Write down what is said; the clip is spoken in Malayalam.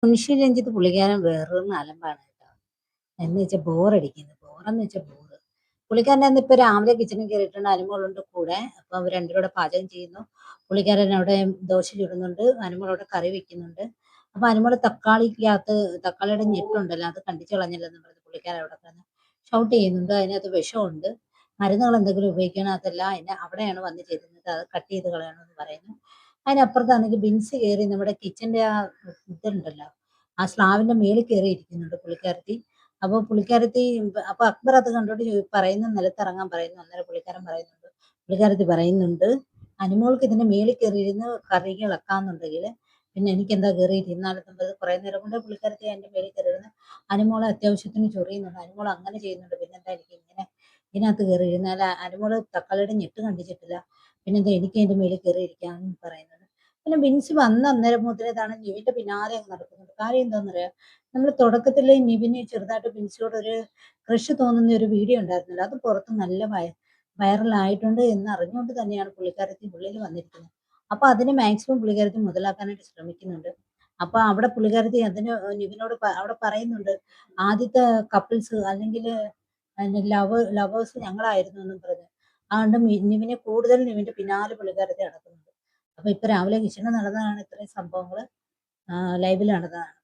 മുൻഷി രഞ്ജിത്ത് പുള്ളിക്കാരൻ വെറും അലമ്പാണ് കേട്ടോ. എന്ന് വെച്ചാൽ ബോറടിക്കുന്നു. ബോറെന്ന് വെച്ചാൽ ബോറ്. പുള്ളിക്കാരനാന്ന് ഇപ്പൊ രാവിലെ കിച്ചണിൽ കയറിയിട്ടുണ്ട്. അനുമോളുണ്ട് കൂടെ. അപ്പൊ അവർ രണ്ടുപേരും കൂടെ പാചകം ചെയ്യുന്നു. പുള്ളിക്കാരൻ അവിടെ ദോശ ചുടുന്നുണ്ട്. അനുമോൾ അവിടെ കറി വെക്കുന്നുണ്ട്. അപ്പൊ അനുമോള് തക്കാളിക്കകത്ത് തക്കാളിയുടെ ഞെട്ടുണ്ടല്ലോ അത് കണ്ടിച്ച് കളഞ്ഞില്ലെന്ന് പറഞ്ഞ് പുള്ളിക്കാരൻ അവിടെ കിടന്ന് ഷൗട്ട് ചെയ്യുന്നുണ്ട്. അതിനകത്ത് വിഷമുണ്ട്. മരുന്നുകൾ എന്തെങ്കിലും ഉപയോഗിക്കണം അതല്ല അവിടെയാണ് വന്ന് ചെയ്തിരുന്നത്. അത് കട്ട് ചെയ്ത് കളയണമെന്ന് പറയുന്നു. അതിനപ്പുറത്താണെങ്കിൽ ബിൻസി കയറി നമ്മുടെ കിച്ചന്റെ ആ ഇതുണ്ടല്ലോ ആ സ്ലാവിന്റെ മേളിൽ കയറി ഇരിക്കുന്നുണ്ട് പുള്ളിക്കാരത്തി. അപ്പൊ പുള്ളിക്കാരത്തി അപ്പൊ അക്ബർ അത് കണ്ടോണ്ട് പറയുന്നു നിലത്തിറങ്ങാൻ പറയുന്നു. അന്നേരം പുള്ളിക്കാരത്തി പറയുന്നുണ്ട് അനുമോൾക്ക് ഇതിന്റെ മേളിൽ കയറിയിരുന്ന് കറി ഇളക്കാന്നുണ്ടെങ്കിൽ പിന്നെ എനിക്ക് എന്താ കയറി ഇരുന്നാലും കുറെ നേരം കൊണ്ട് പുള്ളിക്കാരത്തി അതിന്റെ മേളിൽ കയറിയിരുന്ന് അനുമോളെ അത്യാവശ്യത്തിന് ചൊറിയുന്നുണ്ട്. അനുമോൾ അങ്ങനെ ചെയ്യുന്നുണ്ട്. പിന്നെന്താ എനിക്ക് ഇങ്ങനെ ഇതിനകത്ത് കയറി ഇരുന്നാൽ അനുമോള് തക്കാളിയുടെ ഞെട്ട് കണ്ടിച്ചിട്ടില്ല. പിന്നെന്താ എനിക്ക് അതിന്റെ മേളിൽ കയറി ഇരിക്കാന്ന് പറയുന്നത്. പിന്നെ ബിൻസി വന്ന അന്നേരം മുതലേതാണ് നിവിന്റെ പിന്നാലെ അങ്ങ് നടക്കുന്നുണ്ട്. കാര്യം എന്താണെന്നറിയാം, നമ്മൾ തുടക്കത്തില് നിവിന് ചെറുതായിട്ട് ബിൻസിയോട് ഒരു ക്രഷ് തോന്നുന്ന ഒരു വീഡിയോ ഉണ്ടായിരുന്നല്ലോ, അത് പുറത്ത് നല്ല വൈറലായിട്ടുണ്ട് എന്ന് അറിഞ്ഞുകൊണ്ട് തന്നെയാണ് പുള്ളിക്കാരത്തി ഉള്ളിൽ വന്നിരിക്കുന്നത്. അപ്പൊ അതിനെ മാക്സിമം പുള്ളിക്കാരത്തി മുതലാക്കാനായിട്ട് ശ്രമിക്കുന്നുണ്ട്. അപ്പൊ അവിടെ പുള്ളിക്കാരത്തി അതിന് നിവിനോട് അവിടെ പറയുന്നുണ്ട് ആദ്യത്തെ കപ്പിൾസ് അല്ലെങ്കിൽ ലവേഴ്സ് ഞങ്ങളായിരുന്നു എന്നും പറഞ്ഞു. അതുകൊണ്ട് നിവിനെ കൂടുതൽ നിവിന്റെ പിന്നാലെ പുള്ളിക്കാരത്തി നടക്കുന്നുണ്ട്. അപ്പൊ ഇപ്പൊ രാവിലെ കിച്ചണിൽ നടന്നതാണ് ഇത്രയും സംഭവങ്ങള് ലൈവിൽ നടന്നതാണ്.